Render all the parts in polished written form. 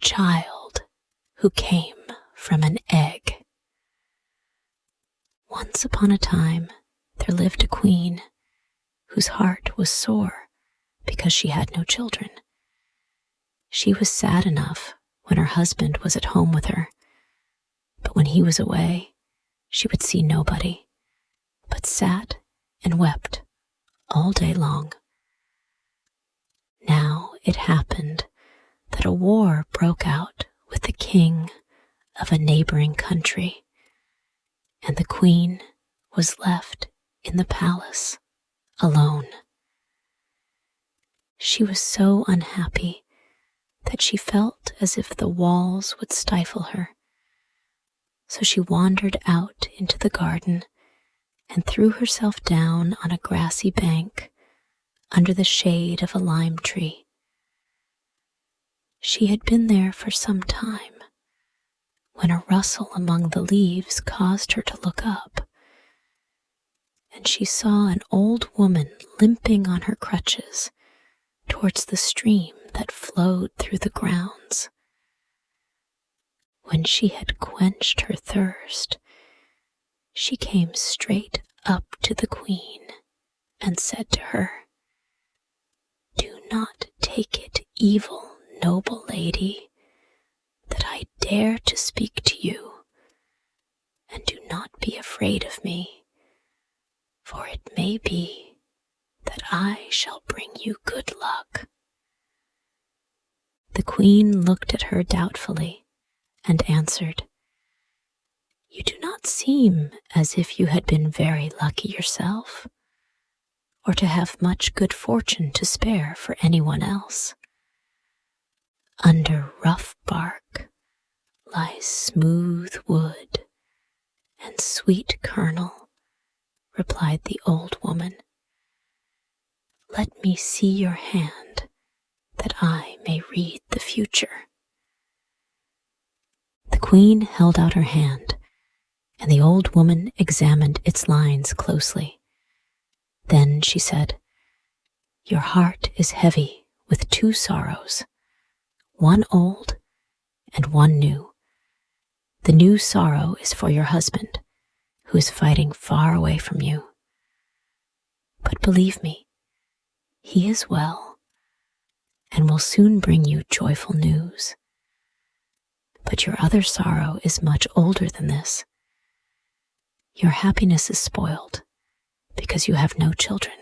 child who came from an egg. Once upon a time, there lived a queen whose heart was sore because she had no children. She was sad enough when her husband was at home with her, but when he was away, she would see nobody, but sat and wept all day long. Now it happened that a war broke out with the king of a neighboring country, and the queen was left in the palace alone. She was so unhappy that she felt as if the walls would stifle her. So she wandered out into the garden and threw herself down on a grassy bank under the shade of a lime tree. She had been there for some time when a rustle among the leaves caused her to look up, and she saw an old woman limping on her crutches towards the stream that flowed through the grounds. When she had quenched her thirst, she came straight up to the queen and said to her, "Do not take it evil, noble lady, that I dare to speak to you, and do not be afraid of me, for it may be that I shall bring you good luck." The queen looked at her doubtfully and answered, "You do not seem as if you had been very lucky yourself, or to have much good fortune to spare for anyone else. Under rough bark lies smooth wood and sweet kernel," replied the old woman. "Let me see your hand, that I may read the future." The queen held out her hand, and the old woman examined its lines closely. Then she said, "Your heart is heavy with two sorrows, one old and one new. The new sorrow is for your husband, who is fighting far away from you. But believe me, he is well and will soon bring you joyful news. But your other sorrow is much older than this. Your happiness is spoiled because you have no children."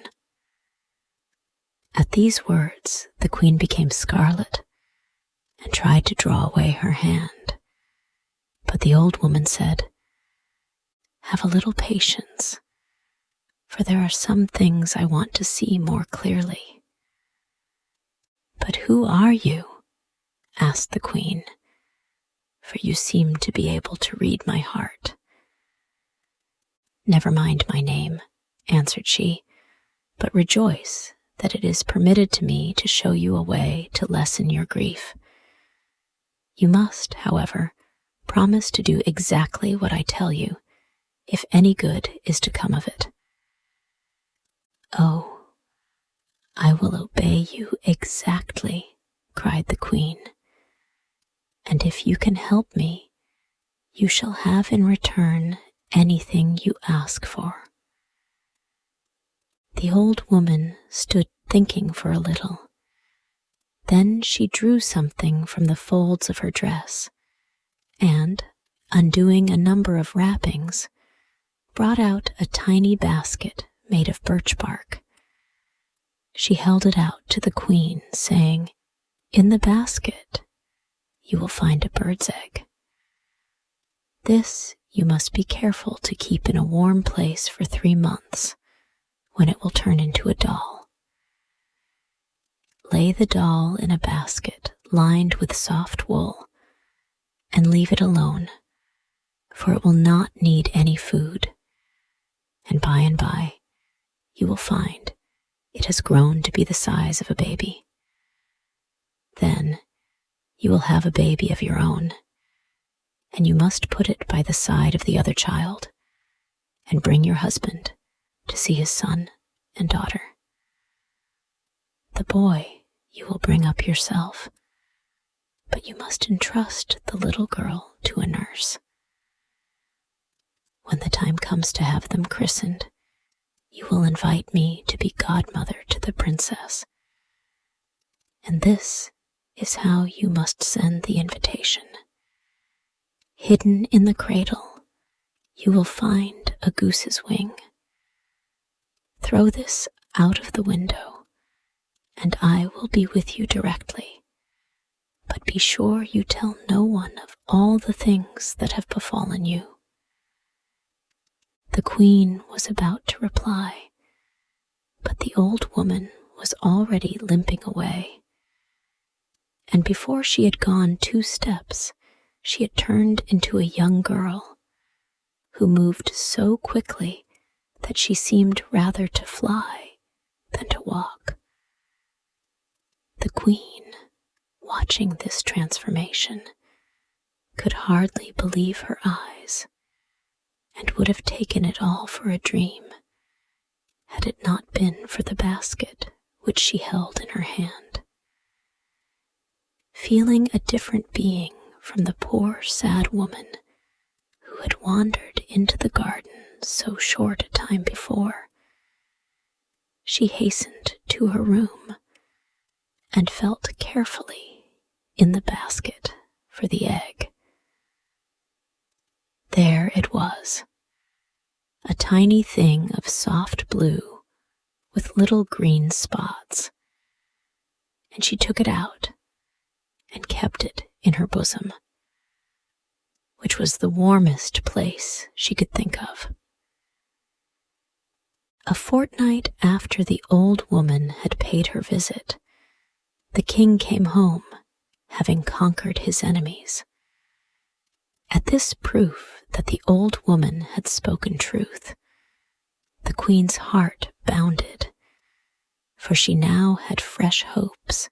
At these words, the queen became scarlet and tried to draw away her hand. But the old woman said, "Have a little patience, for there are some things I want to see more clearly." "But who are you?" asked the queen, "for you seem to be able to read my heart." "Never mind my name," answered she, "but rejoice that it is permitted to me to show you a way to lessen your grief. You must, however, promise to do exactly what I tell you, if any good is to come of it." "Oh, I will obey you exactly," cried the queen, "and if you can help me, you shall have in return anything you ask for." The old woman stood thinking for a little. Then she drew something from the folds of her dress, and, undoing a number of wrappings, brought out a tiny basket made of birch bark. She held it out to the queen, saying, "In the basket you will find a bird's egg. This you must be careful to keep in a warm place for 3 months, when it will turn into a doll. Lay the doll in a basket lined with soft wool and leave it alone, for it will not need any food, and by you will find it has grown to be the size of a baby. Then you will have a baby of your own, and you must put it by the side of the other child and bring your husband to see his son and daughter. The boy you will bring up yourself, but you must entrust the little girl to a nurse. When the time comes to have them christened, you will invite me to be godmother to the princess. And this is how you must send the invitation. Hidden in the cradle, you will find a goose's wing. Throw this out of the window, and I will be with you directly. But be sure you tell no one of all the things that have befallen you. The queen was about to reply, but the old woman was already limping away, and before she had gone 2 steps, she had turned into a young girl who moved so quickly that she seemed rather to fly than to walk. The queen, watching this transformation, could hardly believe her eyes, and would have taken it all for a dream, had it not been for the basket which she held in her hand. Feeling a different being from the poor sad woman who had wandered into the garden so short a time before, she hastened to her room and felt carefully in the basket for the egg. There it was, a tiny thing of soft blue with little green spots, and she took it out and kept it in her bosom, which was the warmest place she could think of. A fortnight after the old woman had paid her visit, the king came home, having conquered his enemies. At this proof that the old woman had spoken truth, the queen's heart bounded, for she now had fresh hopes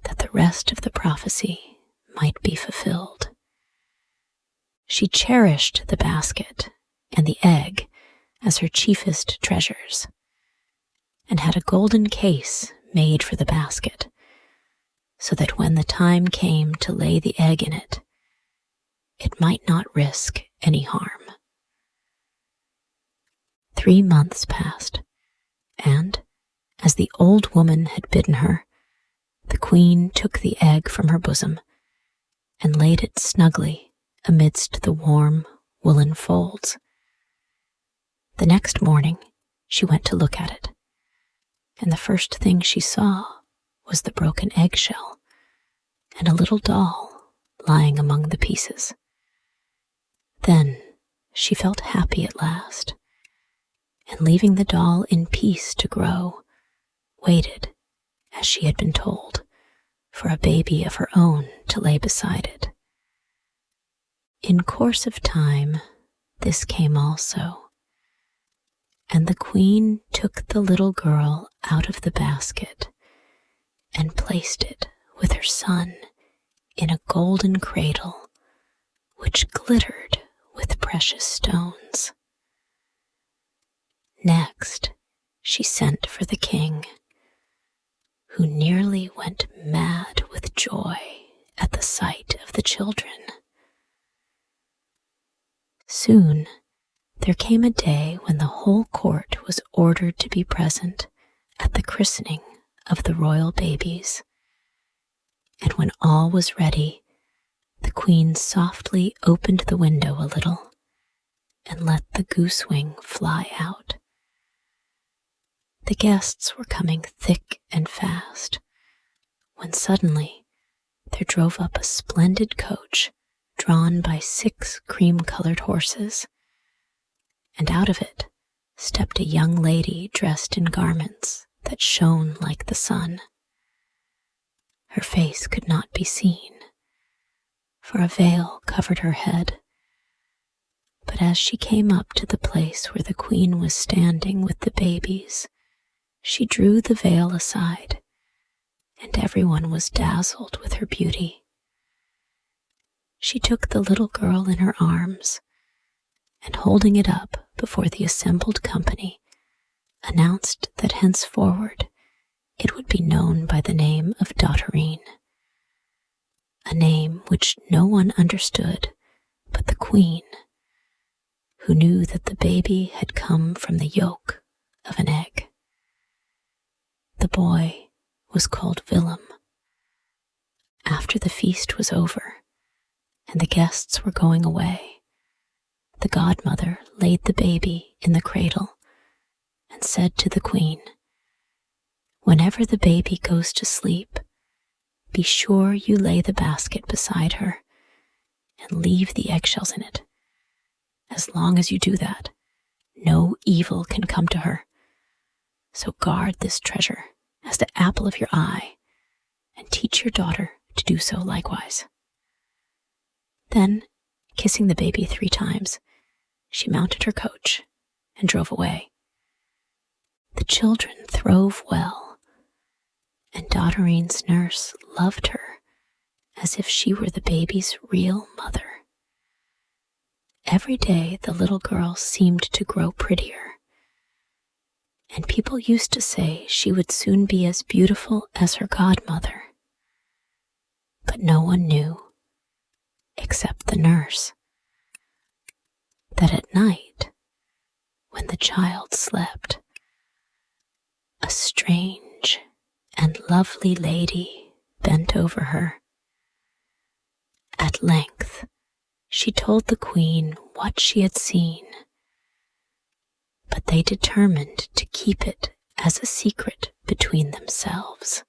that the rest of the prophecy might be fulfilled. She cherished the basket and the egg as her chiefest treasures, and had a golden case made for the basket, so that when the time came to lay the egg in it, it might not risk any harm. 3 months passed, and, as the old woman had bidden her, the queen took the egg from her bosom and laid it snugly amidst the warm woolen folds. The next morning she went to look at it, and the first thing she saw was the broken eggshell and a little doll lying among the pieces. Then she felt happy at last, and leaving the doll in peace to grow, waited, as she had been told, for a baby of her own to lay beside it. In course of time, this came also, and the queen took the little girl out of the basket and placed it with her son in a golden cradle which glittered with precious stones. Next, she sent for the king, who nearly went mad with joy at the sight of the children. Soon there came a day when the whole court was ordered to be present at the christening of the royal babies, and when all was ready, the queen softly opened the window a little and let the goosewing fly out. The guests were coming thick and fast, when suddenly there drove up a splendid coach drawn by 6 cream-colored horses, and out of it stepped a young lady dressed in garments that shone like the sun. Her face could not be seen, for a veil covered her head, but as she came up to the place where the queen was standing with the babies, she drew the veil aside, and everyone was dazzled with her beauty. She took the little girl in her arms, and holding it up before the assembled company, announced that henceforward it would be known by the name of Dotterine. a name which no one understood but the queen, who knew that the baby had come from the yolk of an egg. The boy was called Willem. After the feast was over and the guests were going away, the godmother laid the baby in the cradle and said to the queen, "Whenever the baby goes to sleep, be sure you lay the basket beside her and leave the eggshells in it. As long as you do that, no evil can come to her. So guard this treasure as the apple of your eye and teach your daughter to do so likewise." Then, kissing the baby 3 times, she mounted her coach and drove away. The children throve well, and Dotterine's nurse loved her as if she were the baby's real mother. Every day the little girl seemed to grow prettier, and people used to say she would soon be as beautiful as her godmother. But no one knew, except the nurse, that at night, when the child slept, a strange and lovely lady bent over her. At length, she told the queen what she had seen, but they determined to keep it as a secret between themselves.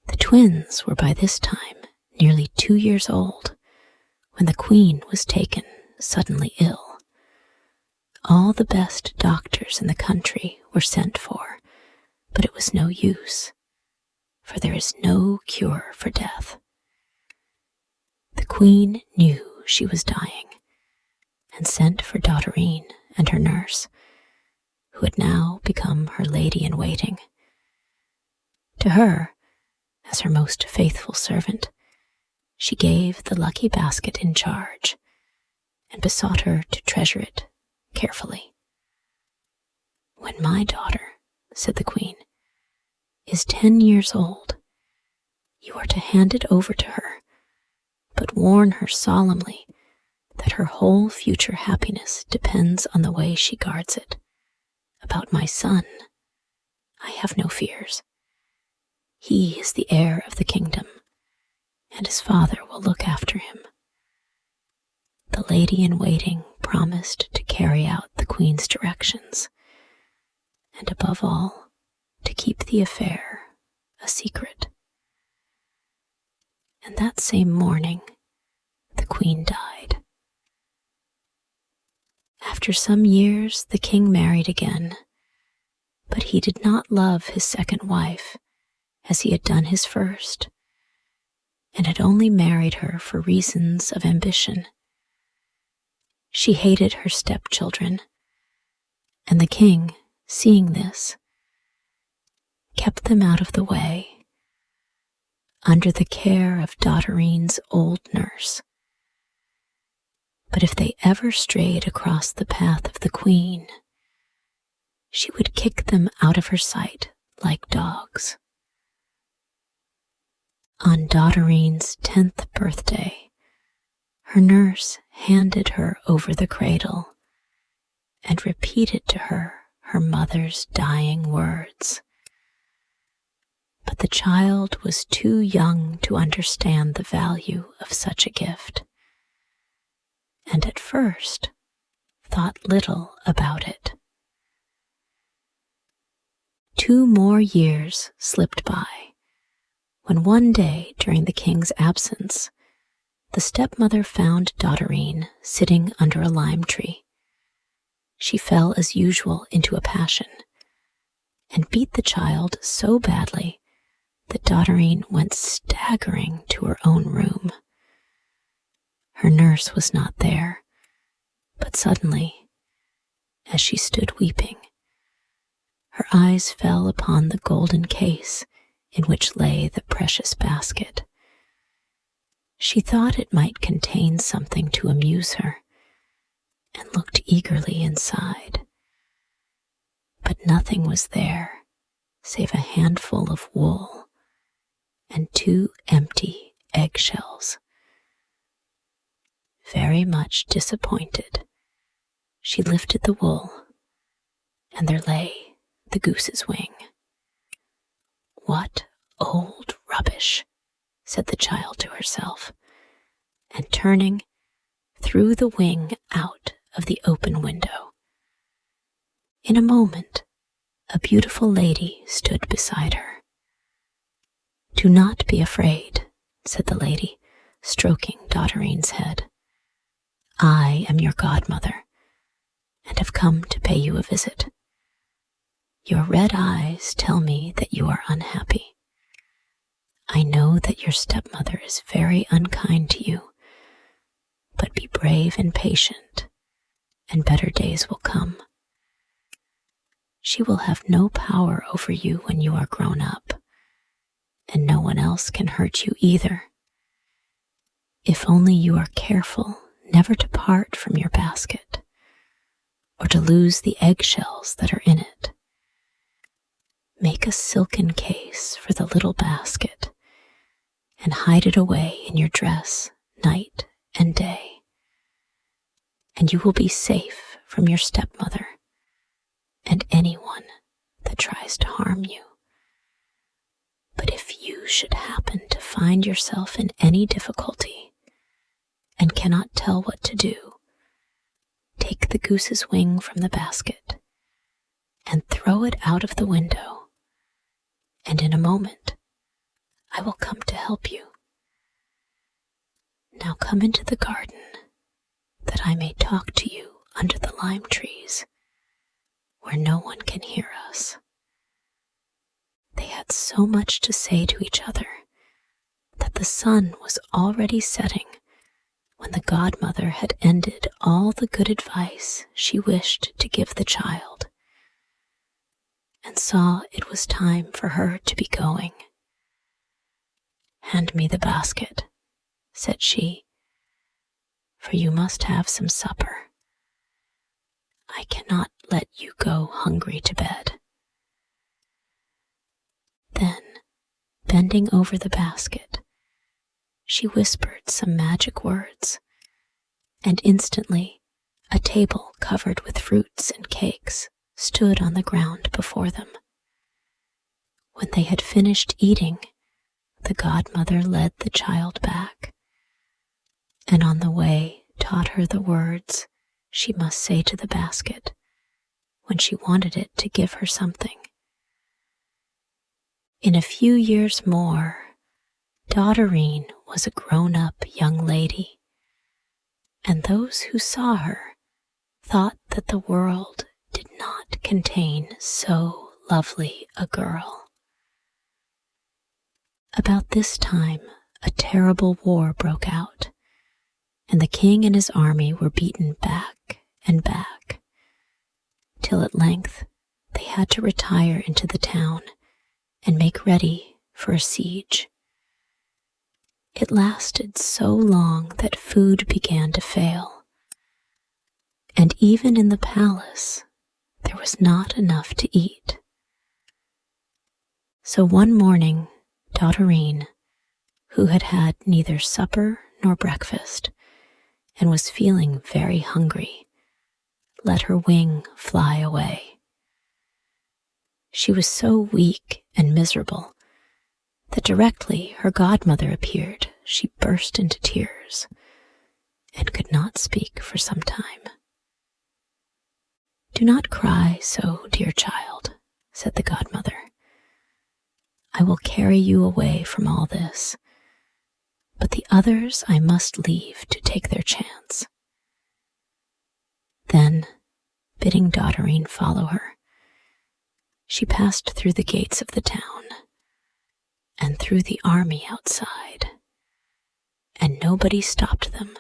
The twins were by this time nearly 2 years old when the queen was taken suddenly ill. All the best doctors in the country were sent for, but it was no use, for there is no cure for death. The queen knew she was dying and sent for Dotterine and her nurse, who had now become her lady-in-waiting. To her, as her most faithful servant, she gave the lucky basket in charge and besought her to treasure it carefully. "When my daughter," said the queen, "is 10 years old, you are to hand it over to her, but warn her solemnly that her whole future happiness depends on the way she guards it. About my son, I have no fears. He is the heir of the kingdom, and his father will look after him." The lady-in-waiting promised to carry out the queen's directions, and above all, to keep the affair a secret. And that same morning, the queen died. After some years, the king married again, but he did not love his second wife as he had done his first, and had only married her for reasons of ambition. She hated her stepchildren, and the king, seeing this, kept them out of the way, under the care of Dotterine's old nurse. But if they ever strayed across the path of the queen, she would kick them out of her sight like dogs. On Dotterine's 10th birthday, her nurse handed her over the cradle and repeated to her her mother's dying words. But the child was too young to understand the value of such a gift, and at first thought little about it. 2 more years slipped by, when one day during the king's absence, the stepmother found Dotterine sitting under a lime tree. She fell as usual into a passion, and beat the child so badly that Dotterine went staggering to her own room. Her nurse was not there, but suddenly, as she stood weeping, her eyes fell upon the golden case in which lay the precious basket. She thought it might contain something to amuse her, and looked eagerly inside. But nothing was there save a handful of wool and 2 empty eggshells. Very much disappointed, she lifted the wool, and there lay the goose's wing. "What old rubbish," said the child to herself, and turning, threw the wing out of the open window. In a moment, a beautiful lady stood beside her. "Do not be afraid," said the lady, stroking Dotterine's head. "I am your godmother, and have come to pay you a visit. Your red eyes tell me that you are unhappy. I know that your stepmother is very unkind to you, but be brave and patient, and better days will come. She will have no power over you when you are grown up, and no one else can hurt you either. If only you are careful never to part from your basket, or to lose the eggshells that are in it. Make a silken case for the little basket, and hide it away in your dress night and day, and you will be safe from your stepmother and anyone that tries to harm you. But if you should happen to find yourself in any difficulty and cannot tell what to do, take the goose's wing from the basket and throw it out of the window, and in a moment I will come to help you. Now come into the garden, that I may talk to you under the lime trees, where no one can hear us." They had so much to say to each other that the sun was already setting when the godmother had ended all the good advice she wished to give the child, and saw it was time for her to be going. "Hand me the basket," said she, "for you must have some supper. I cannot let you go hungry to bed." Then, bending over the basket, she whispered some magic words, and instantly a table covered with fruits and cakes stood on the ground before them. When they had finished eating, the godmother led the child back, and on the way taught her the words she must say to the basket when she wanted it to give her something. In a few years more, Dotterine was a grown-up young lady, and those who saw her thought that the world did not contain so lovely a girl. About this time, a terrible war broke out, and the king and his army were beaten back and back, till at length they had to retire into the town and make ready for a siege. It lasted so long that food began to fail, and even in the palace there was not enough to eat. So one morning, Dotterine, who had had neither supper nor breakfast and was feeling very hungry, let her wing fly away. She was so weak and miserable that directly her godmother appeared, she burst into tears and could not speak for some time. "Do not cry so, dear child," said the godmother. "I will carry you away from all this, but the others I must leave to take their chance." Then, bidding Dotterine follow her, she passed through the gates of the town and through the army outside, and nobody stopped them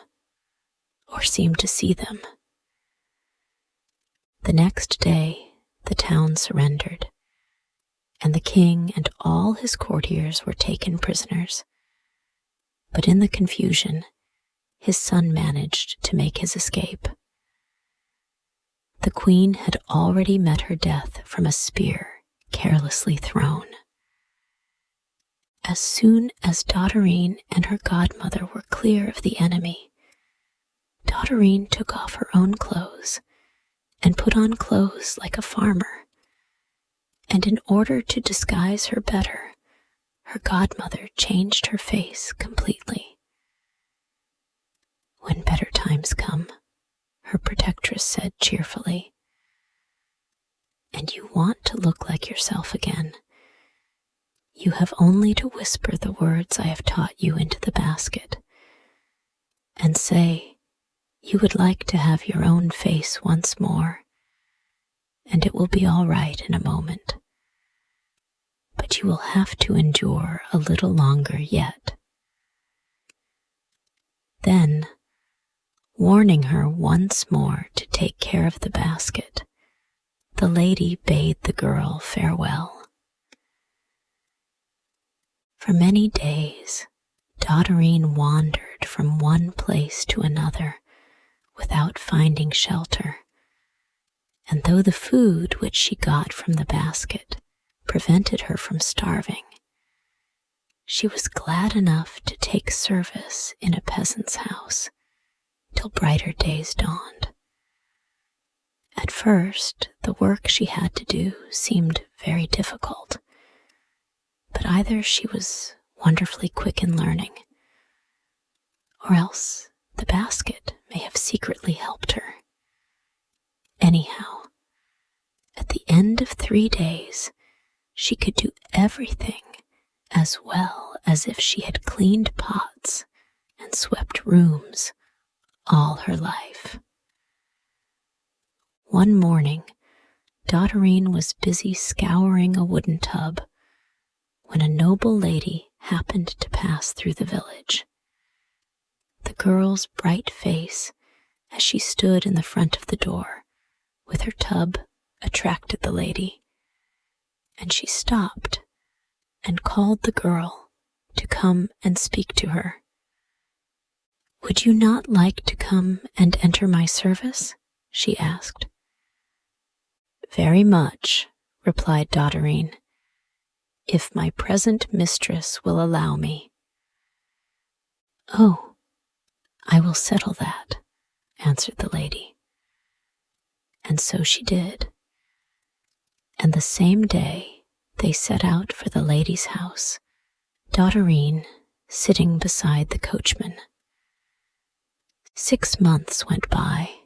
or seemed to see them. The next day, the town surrendered, and the king and all his courtiers were taken prisoners. But in the confusion, his son managed to make his escape. The queen had already met her death from a spear carelessly thrown. As soon as Dotterine and her godmother were clear of the enemy, Dotterine took off her own clothes and put on clothes like a farmer, and in order to disguise her better, her godmother changed her face completely. When better times come, her protectress said cheerfully, and you want to look like yourself again, you have only to whisper the words I have taught you into the basket, and say you would like to have your own face once more, and it will be all right in a moment. But you will have to endure a little longer yet. Then, warning her once more to take care of the basket, the lady bade the girl farewell. For many days, Dotterine wandered from one place to another without finding shelter, and though the food which she got from the basket prevented her from starving, she was glad enough to take service in a peasant's house till brighter days dawned. At first, the work she had to do seemed very difficult, but either she was wonderfully quick in learning, or else the basket may have secretly helped her. Anyhow, at the end of 3 days, she could do everything as well as if she had cleaned pots and swept rooms all her life. One morning, Dotterine was busy scouring a wooden tub when a noble lady happened to pass through the village. The girl's bright face, as she stood in the front of the door with her tub, attracted the lady, and she stopped and called the girl to come and speak to her. "Would you not like to come and enter my service?" she asked. "Very much," replied Dotterine, "if my present mistress will allow me." "Oh, I will settle that," answered the lady. And so she did. And the same day they set out for the lady's house, Dotterine sitting beside the coachman. 6 months went by,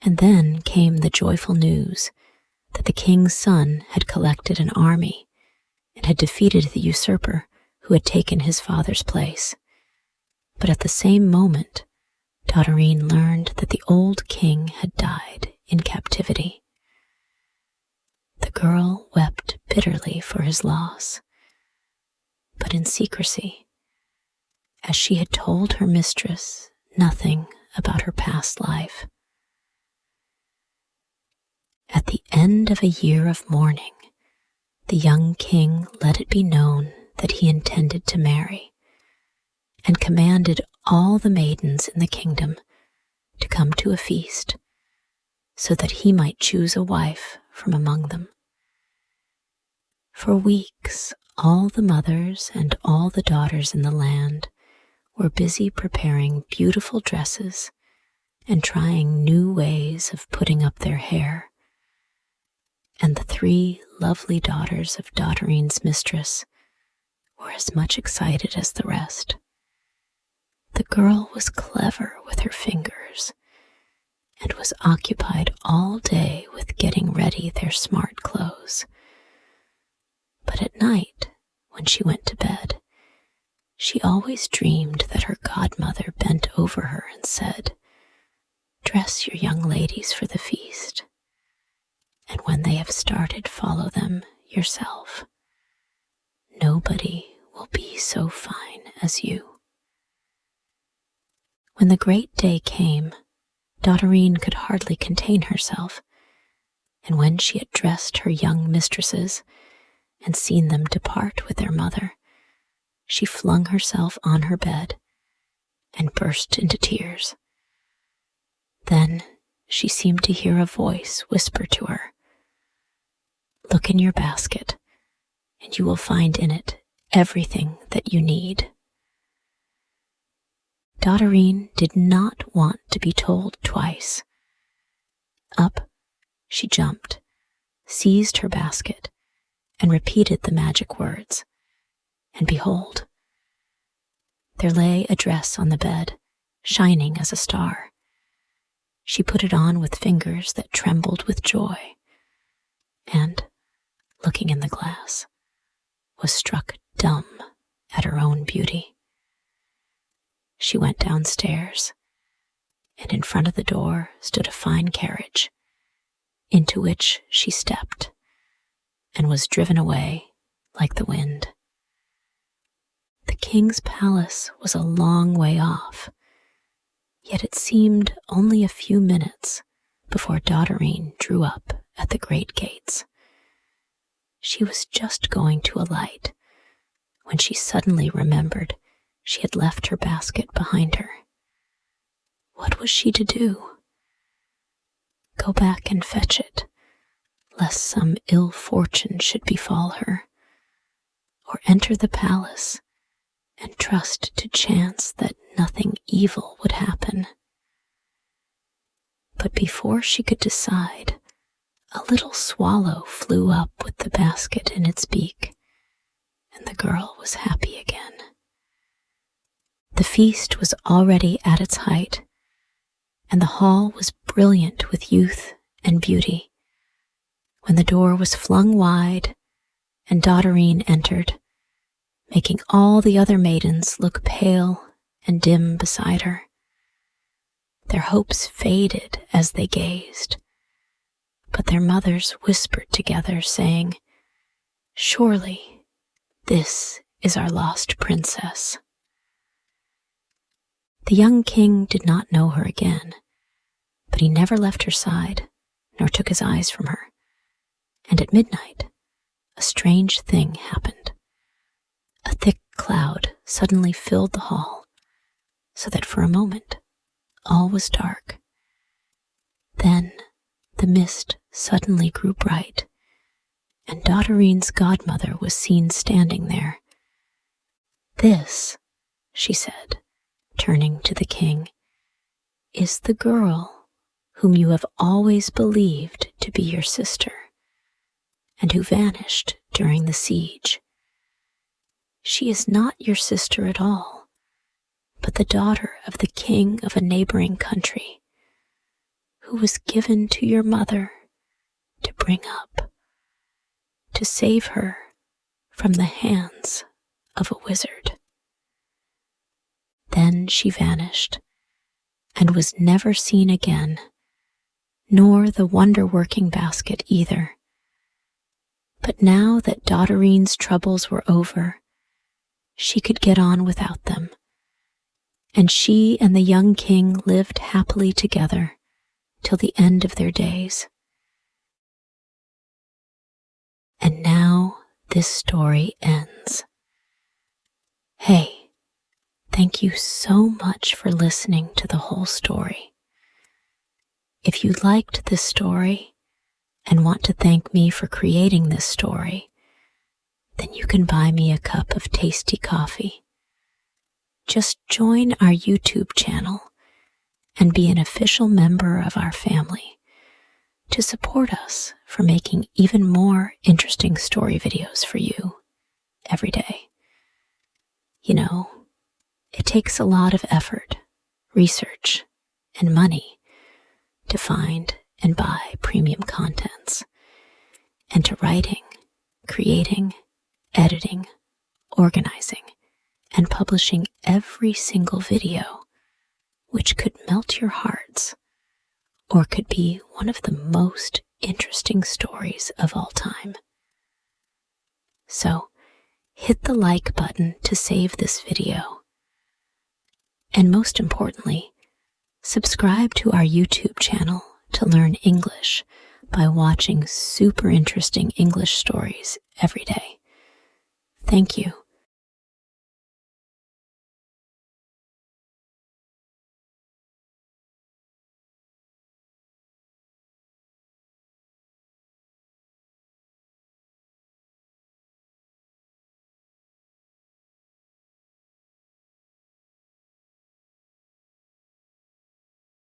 and then came the joyful news that the king's son had collected an army and had defeated the usurper who had taken his father's place. But at the same moment, Dotterine learned that the old king had died in captivity. The girl wept bitterly for his loss, but in secrecy, as she had told her mistress nothing about her past life. At the end of a year of mourning, the young king let it be known that he intended to marry, and commanded all the maidens in the kingdom to come to a feast, so that he might choose a wife from among them. For weeks, all the mothers and all the daughters in the land were busy preparing beautiful dresses and trying new ways of putting up their hair, and the 3 lovely daughters of Dotterine's mistress were as much excited as the rest. The girl was clever with her fingers and was occupied all day with getting ready their smart clothes. But at night, when she went to bed, she always dreamed that her godmother bent over her and said, "Dress your young ladies for the feast, and when they have started, follow them yourself. Nobody will be so fine as you." When the great day came, Dotterine could hardly contain herself, and when she had dressed her young mistresses and seen them depart with their mother, she flung herself on her bed and burst into tears. Then she seemed to hear a voice whisper to her, "Look in your basket, and you will find in it everything that you need. Dotterine did not want to be told twice. Up, she jumped, seized her basket, and repeated the magic words. And behold, there lay a dress on the bed, shining as a star. She put it on with fingers that trembled with joy, and, looking in the glass, was struck dumb at her own beauty. She went downstairs, and in front of the door stood a fine carriage, into which she stepped, and was driven away like the wind. The king's palace was a long way off, yet it seemed only a few minutes before Dotterine drew up at the great gates. She was just going to alight when she suddenly remembered she had left her basket behind her. What was she to do? Go back and fetch it, lest some ill fortune should befall her, or enter the palace and trust to chance that nothing evil would happen. But before she could decide, a little swallow flew up with the basket in its beak, and the girl was happy again. The feast was already at its height, and the hall was brilliant with youth and beauty, when the door was flung wide and Dotterine entered, making all the other maidens look pale and dim beside her. Their hopes faded as they gazed, but their mothers whispered together, saying, "Surely this is our lost princess." The young king did not know her again, but he never left her side, nor took his eyes from her. And at midnight, a strange thing happened. A thick cloud suddenly filled the hall, so that for a moment all was dark. Then the mist suddenly grew bright, and Dotterine's godmother was seen standing there. "This," she said, turning to the king, "is the girl whom you have always believed to be your sister, and who vanished during the siege. She is not your sister at all, but the daughter of the king of a neighboring country, who was given to your mother to bring up, to save her from the hands of a wizard." Then she vanished, and was never seen again, nor the wonder-working basket either. But now that Dotterine's troubles were over, she could get on without them, and she and the young king lived happily together till the end of their days. And now this story ends. Hey, thank you so much for listening to the whole story. If you liked this story and want to thank me for creating this story, then you can buy me a cup of tasty coffee. Just join our YouTube channel and be an official member of our family to support us for making even more interesting story videos for you every day. You know, it takes a lot of effort, research, and money to find and buy premium contents, and to writing, creating, editing, organizing, and publishing every single video, which could melt your hearts, or could be one of the most interesting stories of all time. So, hit the like button to save this video. And most importantly, subscribe to our YouTube channel to learn English by watching super interesting English stories every day. Thank you.